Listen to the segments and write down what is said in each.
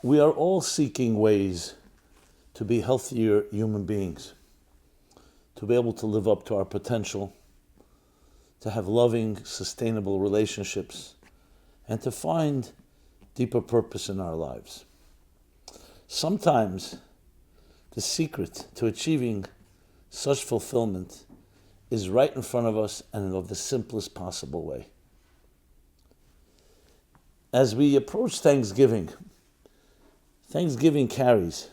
We are all seeking ways to be healthier human beings, to be able to live up to our potential, to have loving, sustainable relationships, and to find deeper purpose in our lives. Sometimes the secret to achieving such fulfillment is right in front of us and of the simplest possible way. As we approach Thanksgiving, Thanksgiving carries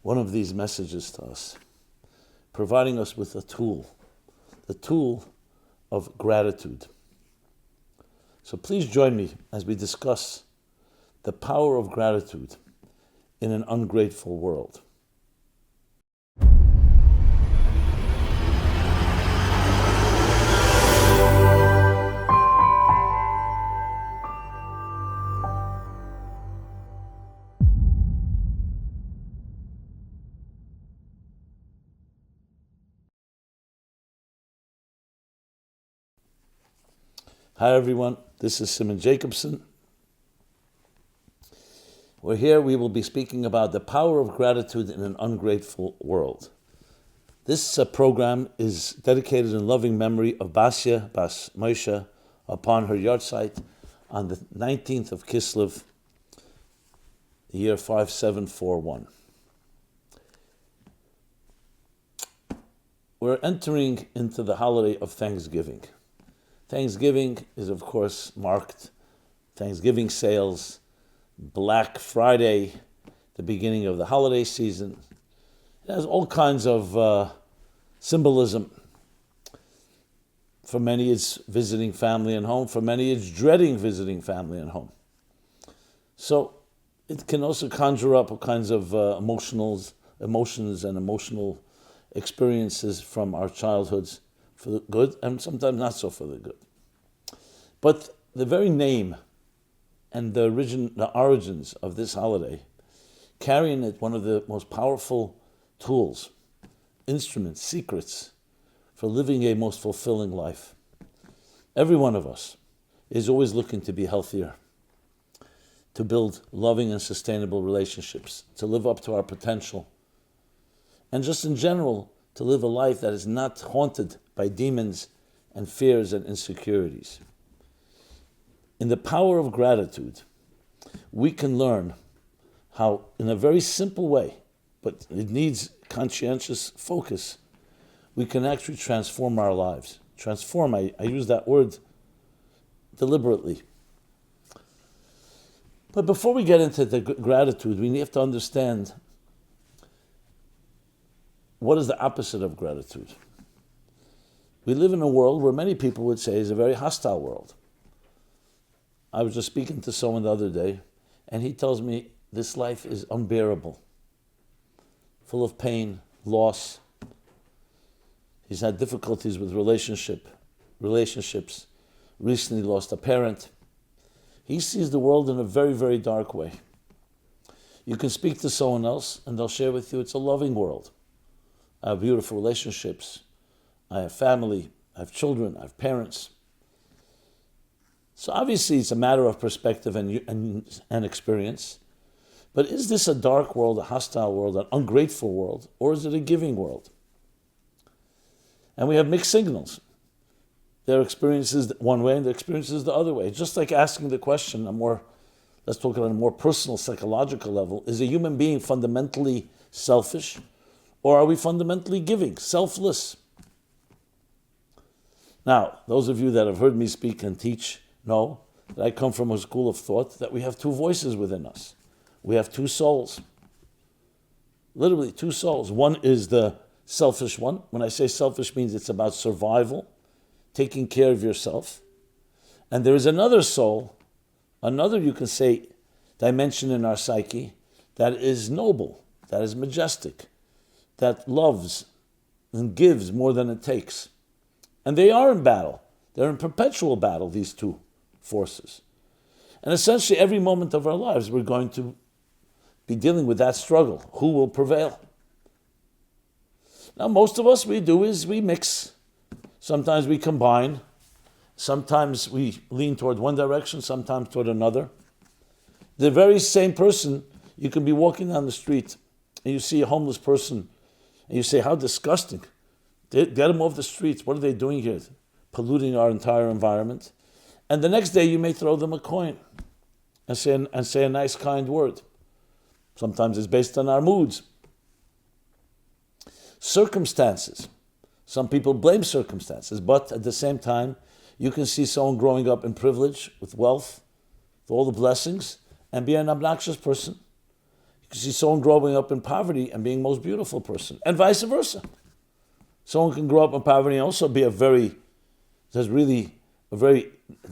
one of these messages to us, providing us with a tool, the tool of gratitude. So please join me as we discuss the power of gratitude in an ungrateful world. Hi everyone, this is Simon Jacobson. We're here, we will be speaking about the power of gratitude in an ungrateful world. This program is dedicated in loving memory of Basia Bas Moshe upon her yahrzeit on the 19th of Kislev, the year 5741. We're entering into the holiday of Thanksgiving. Thanksgiving is, of course, marked Thanksgiving sales, Black Friday, the beginning of the holiday season. It has all kinds of symbolism. For many, it's visiting family and home. For many, it's dreading visiting family and home. So it can also conjure up all kinds of emotions and emotional experiences from our childhoods, for the good, and sometimes not so for the good. But the very name and the origins of this holiday carry in it one of the most powerful tools, instruments, secrets for living a most fulfilling life. Every one of us is always looking to be healthier, to build loving and sustainable relationships, to live up to our potential, and just in general, to live a life that is not haunted by demons and fears and insecurities. In the power of gratitude, we can learn how, in a very simple way, but it needs conscientious focus, we can actually transform our lives. Transform, I use that word deliberately. But before we get into the gratitude, we have to understand what is the opposite of gratitude. We live in a world where many people would say is a very hostile world. I was just speaking to someone the other day, and he tells me this life is unbearable, full of pain, loss. He's had difficulties with relationships, recently lost a parent. He sees the world in a very, very dark way. You can speak to someone else, and they'll share with you it's a loving world. I have beautiful relationships. I have family. I have children. I have parents. So obviously it's a matter of perspective and experience. But is this a dark world, a hostile world, an ungrateful world, or is it a giving world? And we have mixed signals. Their experiences one way and their experiences the other way. Just like asking the question, let's talk on a more personal, psychological level, is a human being fundamentally selfish? Or are we fundamentally giving, selfless? Now, those of you that have heard me speak and teach know that I come from a school of thought that we have two voices within us. We have two souls. Literally, two souls. One is the selfish one. When I say selfish, means it's about survival, taking care of yourself. And there is another soul, another, you can say, dimension in our psyche that is noble, that is majestic, that loves and gives more than it takes. And they are in battle. They're in perpetual battle, these two forces. And essentially every moment of our lives we're going to be dealing with that struggle. Who will prevail? Now most of us, we do is we mix. Sometimes we combine. Sometimes we lean toward one direction, sometimes toward another. The very same person You can be walking down the street and you see a homeless person and you say, how disgusting. Get them off the streets. What are they doing here? Polluting our entire environment. And the next day you may throw them a coin and say a nice, kind word. Sometimes it's based on our moods. Circumstances. Some people blame circumstances, but at the same time, you can see someone growing up in privilege, with wealth, with all the blessings, and be an obnoxious person. You can see someone growing up in poverty and being the most beautiful person, and vice versa. Someone can grow up in poverty and also be a very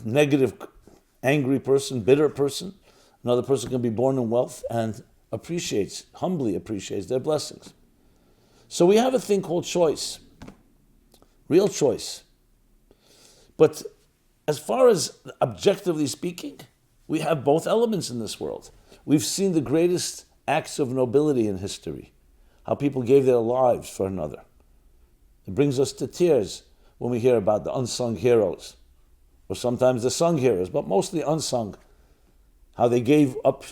negative, angry person, bitter person. Another person can be born in wealth and humbly appreciates their blessings. So we have a thing called choice, real choice. But as far as objectively speaking, we have both elements in this world. We've seen the greatest acts of nobility in history, how people gave their lives for another. It brings us to tears when we hear about the unsung heroes, or sometimes the sung heroes, but mostly unsung, how they gave up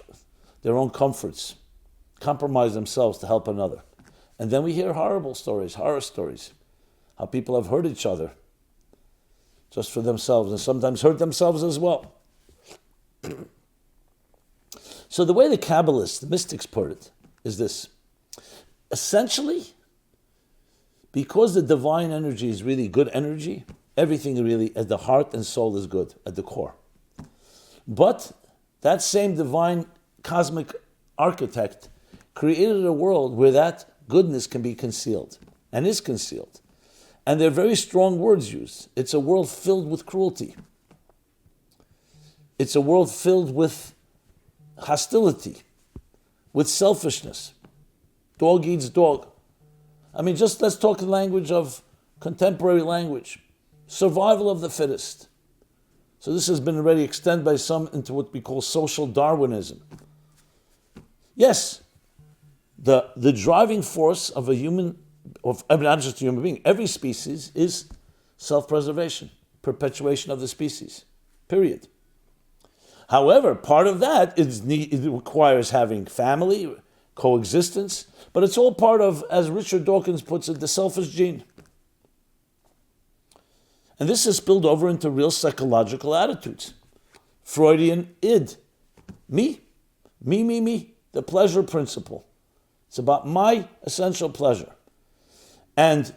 their own comforts, compromised themselves to help another. And then we hear horrible stories, horror stories, how people have hurt each other just for themselves and sometimes hurt themselves as well. So the way the Kabbalists, the mystics put it, is this. Essentially, because the divine energy is really good energy, everything really at the heart and soul is good at the core. But that same divine cosmic architect created a world where that goodness can be concealed and is concealed. And there are very strong words used. It's a world filled with cruelty. It's a world filled with hostility, with selfishness. Dog eats dog. I mean, just let's talk the language of contemporary language. Survival of the fittest. So this has been already extended by some into what we call social Darwinism. Yes, the driving force of not just a human being, every species is self-preservation, perpetuation of the species, period. However, part of that it requires having family, coexistence, but it's all part of, as Richard Dawkins puts it, the selfish gene. And this has spilled over into real psychological attitudes. Freudian id, me, the pleasure principle. It's about my essential pleasure. And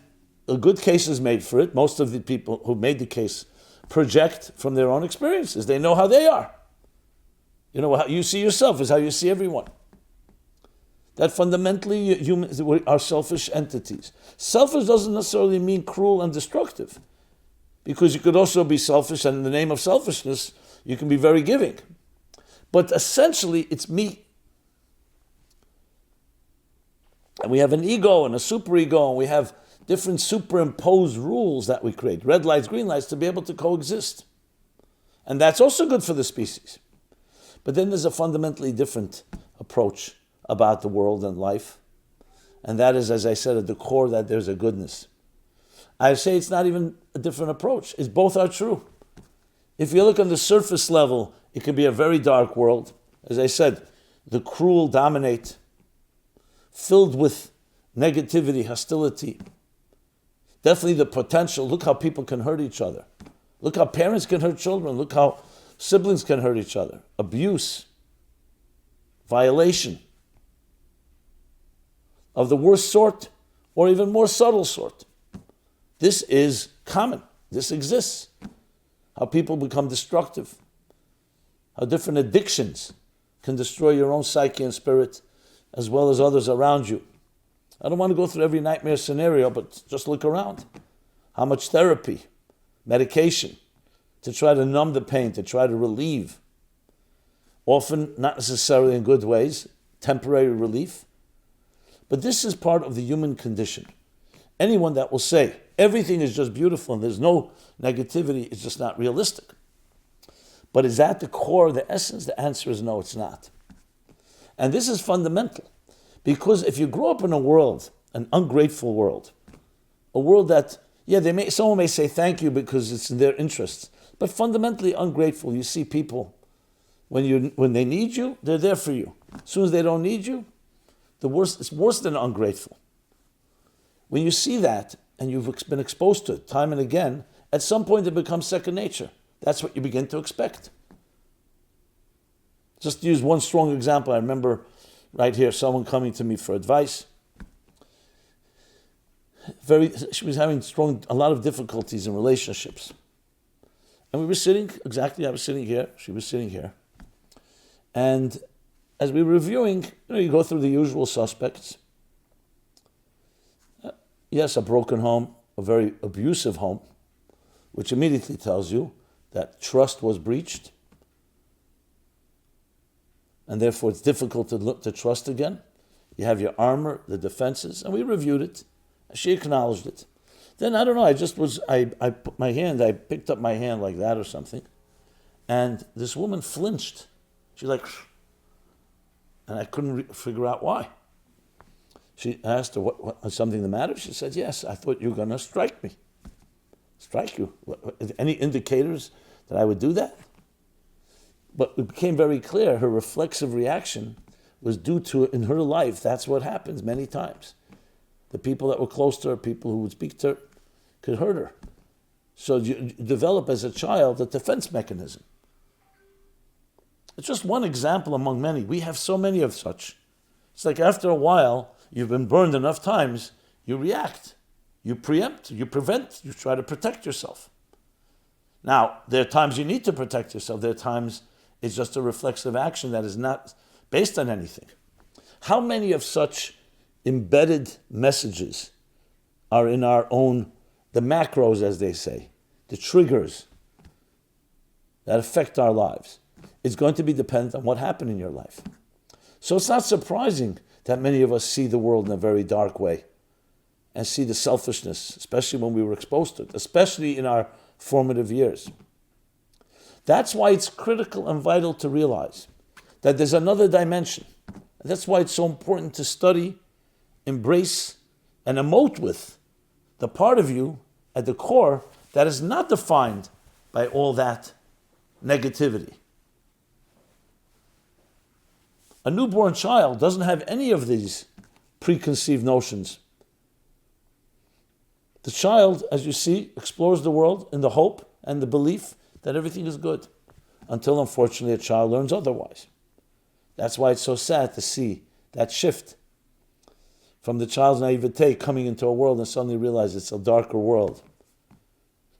a good case is made for it. Most of the people who made the case project from their own experiences. They know how they are. You know, how you see yourself is how you see everyone. That fundamentally humans are selfish entities. Selfish doesn't necessarily mean cruel and destructive, because you could also be selfish, and in the name of selfishness, you can be very giving. But essentially, it's me. And we have an ego and a superego, and we have different superimposed rules that we create, red lights, green lights, to be able to coexist. And that's also good for the species. But then there's a fundamentally different approach about the world and life. And that is, as I said, at the core, that there's a goodness. I say it's not even a different approach. It's both are true. If you look on the surface level, it can be a very dark world. As I said, the cruel dominate, filled with negativity, hostility. Definitely the potential. Look how people can hurt each other. Look how parents can hurt children. Look how siblings can hurt each other. Abuse, violation of the worst sort or even more subtle sort. This is common. This exists. How people become destructive. How different addictions can destroy your own psyche and spirit as well as others around you. I don't want to go through every nightmare scenario, but just look around. How much therapy, medication, to try to numb the pain, to try to relieve. Often, not necessarily in good ways, temporary relief. But this is part of the human condition. Anyone that will say everything is just beautiful and there's no negativity is just not realistic. But is that the core, the essence? The answer is no, it's not. And this is fundamental. Because if you grow up in a world, an ungrateful world, a world that, someone may say thank you because it's in their interests, but fundamentally ungrateful. You see people, when they need you, they're there for you. As soon as they don't need you, it's worse than ungrateful. When you see that, and you've been exposed to it time and again, at some point it becomes second nature. That's what you begin to expect. Just to use one strong example, I remember right here someone coming to me for advice. She was having a lot of difficulties in relationships. And we were sitting, I was sitting here, she was sitting here. And as we were reviewing, you go through the usual suspects. Yes, a broken home, a very abusive home, which immediately tells you that trust was breached, and therefore it's difficult to trust again. You have your armor, the defenses, and we reviewed it. She acknowledged it. Then, I don't know, I picked up my hand like that or something, and this woman flinched. She's like, and I couldn't figure out why. I asked her, what, was something the matter? She said, yes, I thought you were going to strike me. Strike you? Any indicators that I would do that? But it became very clear her reflexive reaction was due to, in her life, that's what happens many times. The people that were close to her, people who would speak to her, could hurt her. So you develop as a child a defense mechanism. It's just one example among many. We have so many of such. It's like after a while, you've been burned enough times, you react, you preempt, you prevent, you try to protect yourself. Now, there are times you need to protect yourself. There are times it's just a reflexive action that is not based on anything. How many of such embedded messages are in our own, the macros, as they say, the triggers that affect our lives? It's going to be dependent on what happened in your life. So it's not surprising that many of us see the world in a very dark way and see the selfishness, especially when we were exposed to it, especially in our formative years. That's why it's critical and vital to realize that there's another dimension. And that's why it's so important to study, embrace, and emote with the part of you at the core that is not defined by all that negativity. A newborn child doesn't have any of these preconceived notions. The child, as you see, explores the world in the hope and the belief that everything is good, until unfortunately a child learns otherwise. That's why it's so sad to see that shift from the child's naivete coming into a world and suddenly realize it's a darker world.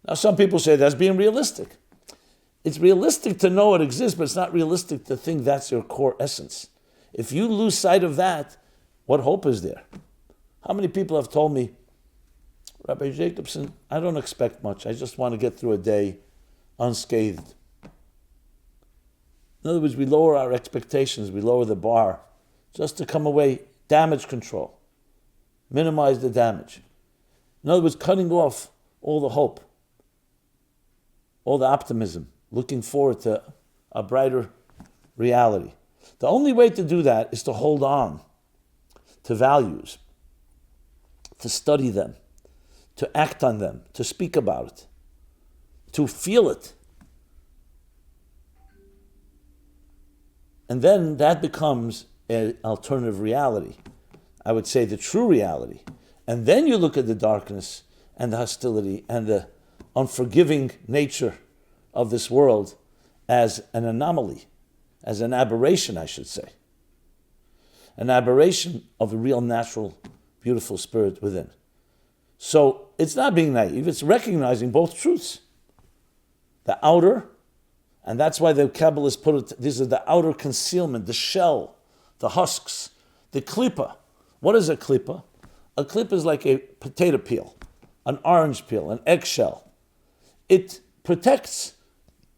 Now some people say that's being realistic. It's realistic to know it exists, but it's not realistic to think that's your core essence. If you lose sight of that, what hope is there? How many people have told me, Rabbi Jacobson, I don't expect much. I just want to get through a day unscathed. In other words, we lower our expectations, we lower the bar, just to come away, damage control, minimize the damage. In other words, cutting off all the hope, all the optimism, looking forward to a brighter reality. The only way to do that is to hold on to values, to study them, to act on them, to speak about it, to feel it. And then that becomes an alternative reality. I would say the true reality. And then you look at the darkness and the hostility and the unforgiving nature of this world as an anomaly, as an aberration, I should say. An aberration of the real, natural, beautiful spirit within. So it's not being naive, it's recognizing both truths. The outer, and that's why the Kabbalists put it, these are the outer concealment, the shell, the husks, the klipa. What is a klipa? A klipa is like a potato peel, an orange peel, an eggshell. It protects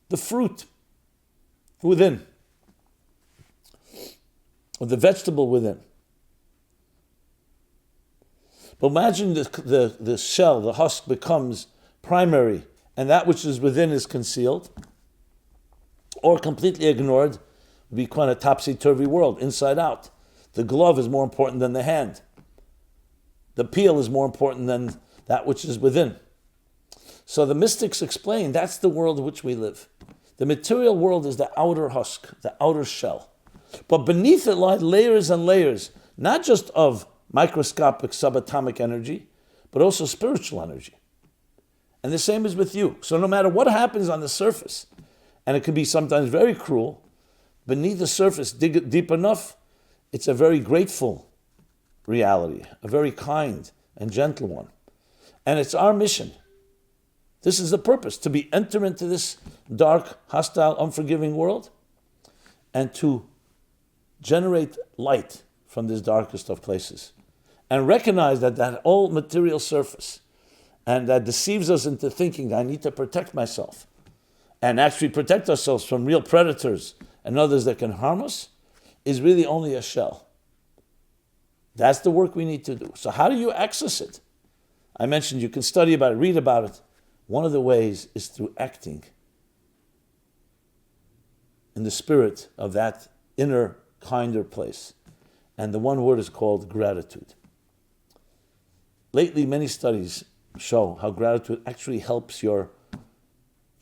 the fruit within, or the vegetable within. But imagine the shell, the husk becomes primary, and that which is within is concealed, or completely ignored, would be quite a topsy-turvy world, inside out. The glove is more important than the hand. The peel is more important than that which is within. So the mystics explain that's the world in which we live. The material world is the outer husk, the outer shell. But beneath it lie layers and layers, not just of microscopic subatomic energy, but also spiritual energy. And the same is with you. So no matter what happens on the surface, and it can be sometimes very cruel, beneath the surface, dig it deep enough, it's a very grateful reality, a very kind and gentle one. And it's our mission. This is the purpose, to enter into this dark, hostile, unforgiving world and to generate light from this darkest of places. And recognize that old material surface and that deceives us into thinking I need to protect myself and actually protect ourselves from real predators and others that can harm us is really only a shell. That's the work we need to do. So how do you access it? I mentioned you can study about it, read about it. One of the ways is through acting in the spirit of that inner, kinder place. And the one word is called gratitude. Lately, many studies show how gratitude actually helps your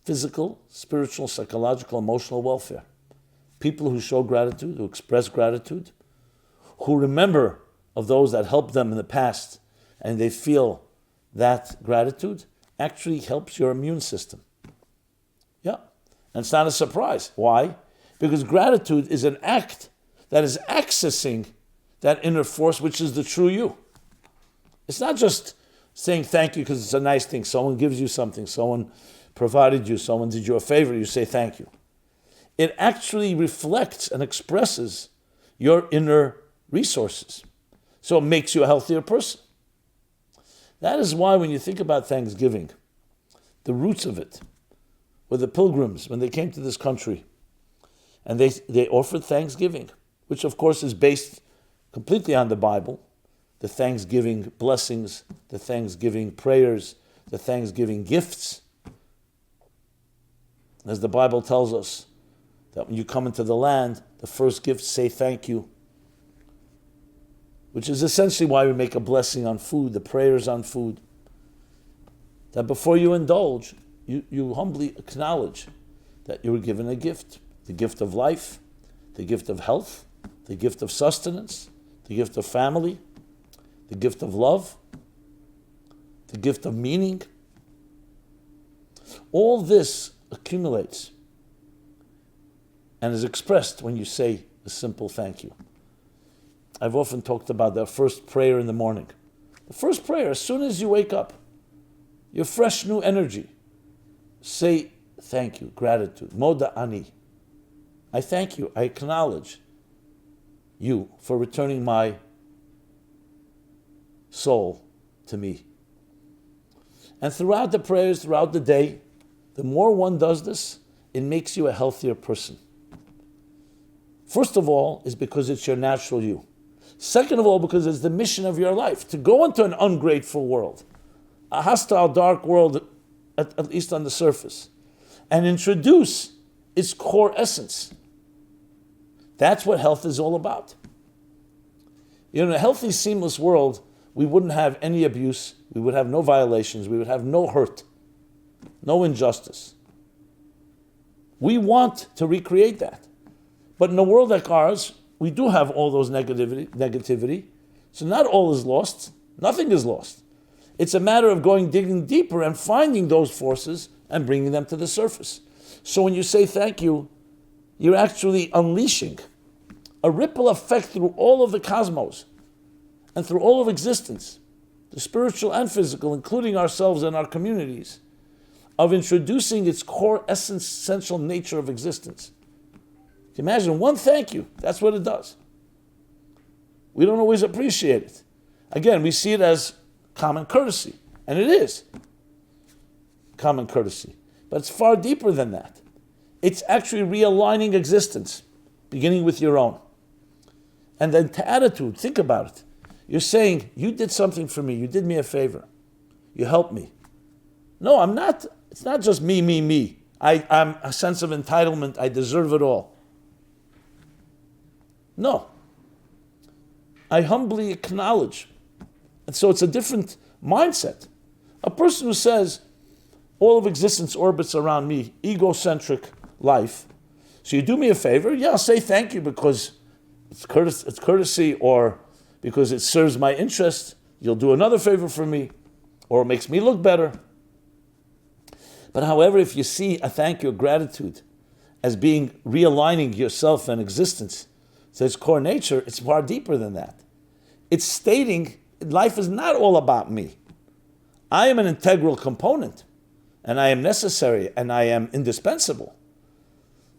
physical, spiritual, psychological, emotional welfare. People who show gratitude, who express gratitude, who remember of those that helped them in the past, and they feel that gratitude actually helps your immune system. Yeah. And it's not a surprise. Why? Because gratitude is an act that is accessing that inner force, which is the true you. It's not just saying thank you because it's a nice thing. Someone gives you something, someone provided you, someone did you a favor, you say thank you. It actually reflects and expresses your inner resources. So it makes you a healthier person. That is why when you think about Thanksgiving, the roots of it were the pilgrims when they came to this country and they offered thanksgiving, which of course is based completely on the Bible, the Thanksgiving blessings, the Thanksgiving prayers, the Thanksgiving gifts. As the Bible tells us, that when you come into the land, the first gift, say thank you, which is essentially why we make a blessing on food, the prayers on food. That before you indulge, you humbly acknowledge that you were given a gift, the gift of life, the gift of health, the gift of sustenance, the gift of family, the gift of love, the gift of meaning. All this accumulates and is expressed when you say a simple thank you. I've often talked about the first prayer in the morning. The first prayer, as soon as you wake up, your fresh new energy, say thank you, gratitude, moda ani. I thank you, I acknowledge you for returning my soul to me. And throughout the prayers, throughout the day, the more one does this, it makes you a healthier person. First of all, is because it's your natural you. Second of all, because it's the mission of your life, to go into an ungrateful world, a hostile, dark world, at least on the surface, and introduce its core essence. That's what health is all about. In a healthy, seamless world, we wouldn't have any abuse, we would have no violations, we would have no hurt, no injustice. We want to recreate that. But in a world like ours, we do have all those negativity. So not all is lost. Nothing is lost. It's a matter of digging deeper and finding those forces and bringing them to the surface. So when you say thank you, you're actually unleashing a ripple effect through all of the cosmos and through all of existence, the spiritual and physical, including ourselves and our communities, of introducing its core essential nature of existence. Imagine one thank you. That's what it does. We don't always appreciate it. Again, we see it as common courtesy, and it is common courtesy. But it's far deeper than that. It's actually realigning existence, beginning with your own. And then to attitude, think about it. You're saying, you did something for me. You did me a favor. You helped me. No, I'm not. It's not just me. I'm a sense of entitlement. I deserve it all. No. I humbly acknowledge. And so it's a different mindset. A person who says, all of existence orbits around me, egocentric life. So you do me a favor, yeah, I'll say thank you because it's courtesy, or because it serves my interest, you'll do another favor for me, or it makes me look better. But however, if you see a thank you, a gratitude, as being realigning yourself and existence to its core nature, it's far deeper than that. It's stating life is not all about me. I am an integral component, and I am necessary, and I am indispensable.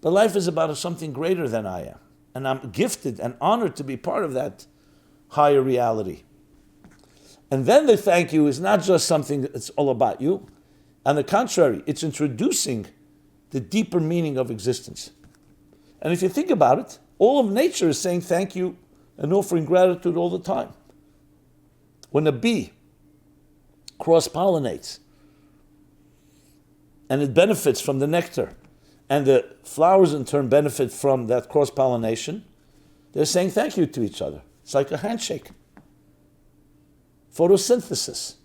But life is about something greater than I am, and I'm gifted and honored to be part of that higher reality. And then the thank you is not just something that's all about you. On the contrary, it's introducing the deeper meaning of existence. And if you think about it, all of nature is saying thank you and offering gratitude all the time. When a bee cross-pollinates and it benefits from the nectar, and the flowers in turn benefit from that cross-pollination, they're saying thank you to each other. It's like a handshake. Photosynthesis.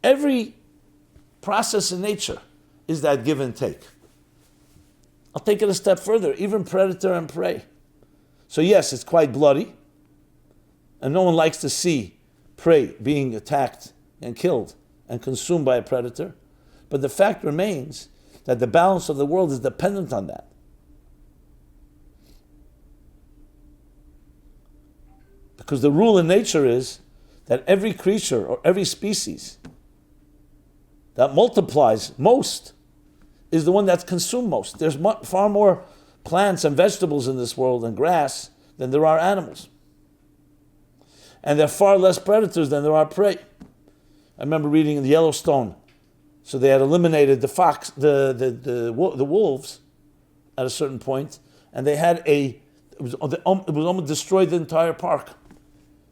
Every process in nature is that give and take. I'll take it a step further, even predator and prey. So yes, it's quite bloody, and no one likes to see prey being attacked and killed and consumed by a predator, but the fact remains that the balance of the world is dependent on that. Because the rule in nature is that every creature or every species that multiplies most is the one that's consumed most. There's far more plants and vegetables in this world and grass than there are animals. And there are far less predators than there are prey. I remember reading in the Yellowstone, so they had eliminated the wolves at a certain point, and they had it was almost destroyed the entire park,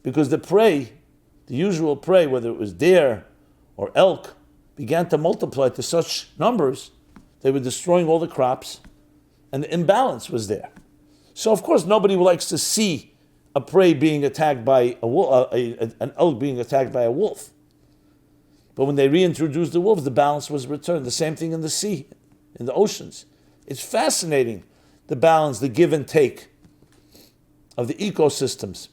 because the prey, the usual prey, whether it was deer or elk, began to multiply to such numbers, they were destroying all the crops, and the imbalance was there. So of course nobody likes to see a prey being attacked by an elk being attacked by a wolf. But when they reintroduced the wolves, the balance was returned. The same thing in the sea, in the oceans. It's fascinating, the balance, the give and take of the ecosystems.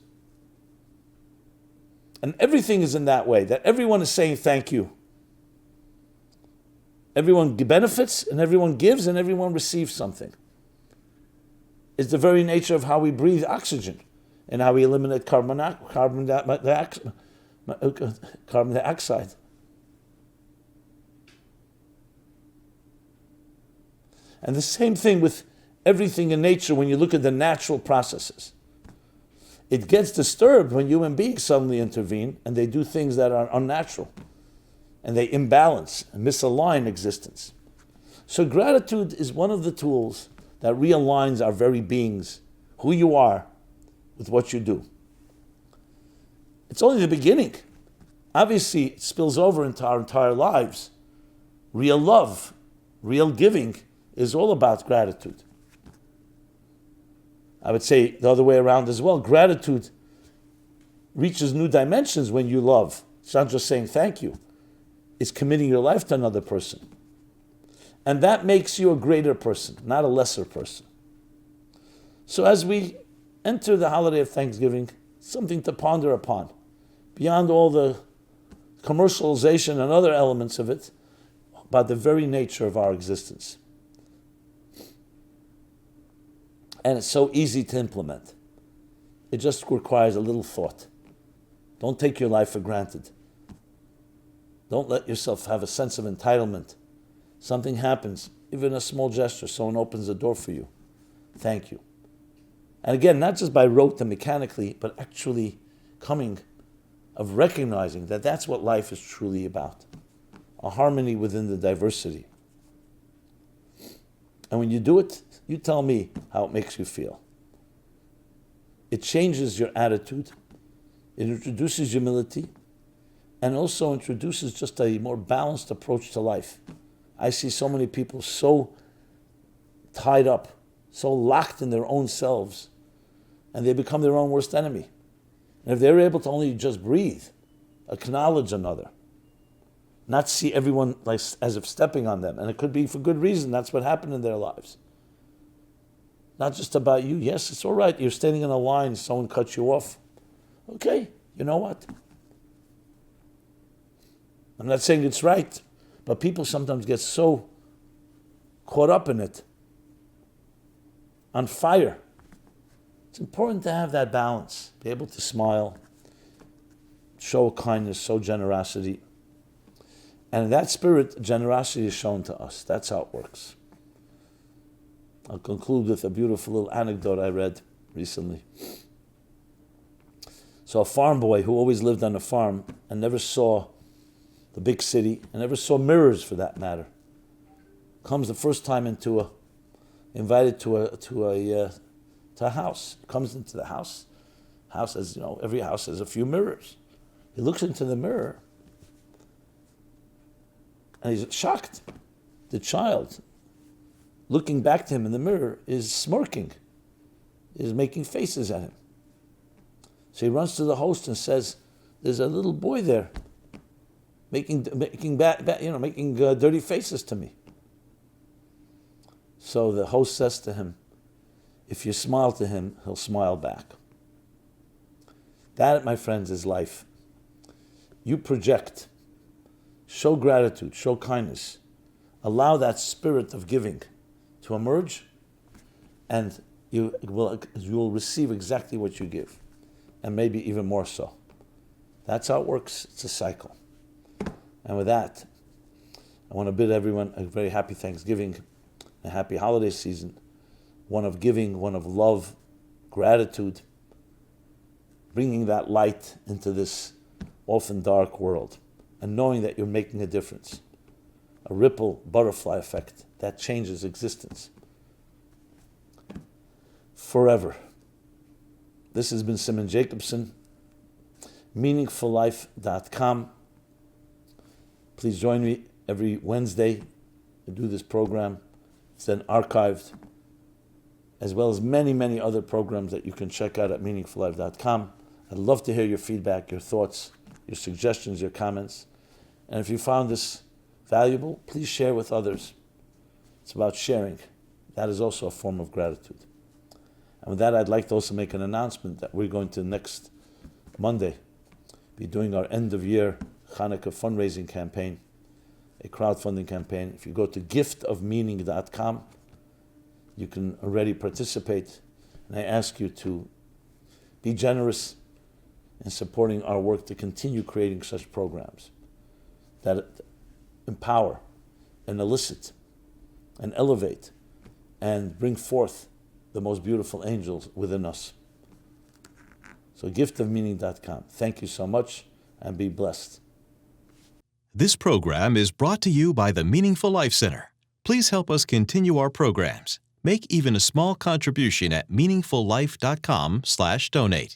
And everything is in that way, that everyone is saying thank you. Everyone benefits, and everyone gives, and everyone receives something. It's the very nature of how we breathe oxygen, and how we eliminate carbon dioxide. And the same thing with everything in nature when you look at the natural processes. It gets disturbed when human beings suddenly intervene and they do things that are unnatural, and they imbalance and misalign existence. So gratitude is one of the tools that realigns our very beings, who you are, with what you do. It's only the beginning. Obviously, it spills over into our entire lives. Real love, real giving is all about gratitude. I would say the other way around as well. Gratitude reaches new dimensions when you love. It's not just saying thank you. It's committing your life to another person. And that makes you a greater person, not a lesser person. So as we enter the holiday of Thanksgiving, something to ponder upon, beyond all the commercialization and other elements of it, about the very nature of our existence. And it's so easy to implement. It just requires a little thought. Don't take your life for granted. Don't let yourself have a sense of entitlement. Something happens, even a small gesture, someone opens the door for you. Thank you. And again, not just by rote and mechanically, but actually coming of recognizing that that's what life is truly about. A harmony within the diversity. And when you do it, you tell me how it makes you feel. It changes your attitude. It introduces humility, and also introduces just a more balanced approach to life. I see so many people so tied up, so locked in their own selves, and they become their own worst enemy. And if they're able to only just breathe, acknowledge another, not see everyone as if stepping on them, and it could be for good reason, that's what happened in their lives. not just about you. Yes, it's all right. You're standing in a line, someone cuts you off. Okay, you know what? I'm not saying it's right, but people sometimes get so caught up in it, on fire. It's important to have that balance, be able to smile, show kindness, show generosity. And in that spirit, generosity is shown to us. That's how it works. I'll conclude with a beautiful little anecdote I read recently. So a farm boy who always lived on a farm and never saw the big city and never saw mirrors for that matter, comes the first time invited to a house. Comes into the house. House has, every house has a few mirrors. He looks into the mirror and he's shocked. The child, looking back to him in the mirror, is smirking, is making faces at him. So he runs to the host and says, "There's a little boy there, making dirty faces to me." So the host says to him, "If you smile to him, he'll smile back." That, my friends, is life. You project, show gratitude, show kindness, allow that spirit of giving to emerge, and you will receive exactly what you give, and maybe even more so. That's how it works. It's a cycle. And with that, I want to bid everyone a very happy Thanksgiving, a happy holiday season, one of giving, one of love, gratitude, bringing that light into this often dark world, and knowing that you're making a difference. A ripple butterfly effect that changes existence forever. This has been Simon Jacobson, meaningfullife.com. Please join me every Wednesday to do this program. It's then archived, as well as many, many other programs that you can check out at meaningfullife.com. I'd love to hear your feedback, your thoughts, your suggestions, your comments. And if you found this valuable, please share with others. It's about sharing. That is also a form of gratitude. And with that, I'd like to also make an announcement that we're going to next Monday be doing our end-of-year Hanukkah fundraising campaign, a crowdfunding campaign. If you go to giftofmeaning.com, you can already participate. And I ask you to be generous in supporting our work to continue creating such programs that empower and elicit and elevate and bring forth the most beautiful angels within us. So giftofmeaning.com. Thank you so much and be blessed. This program is brought to you by the Meaningful Life Center. Please help us continue our programs. Make even a small contribution at meaningfullife.com/donate.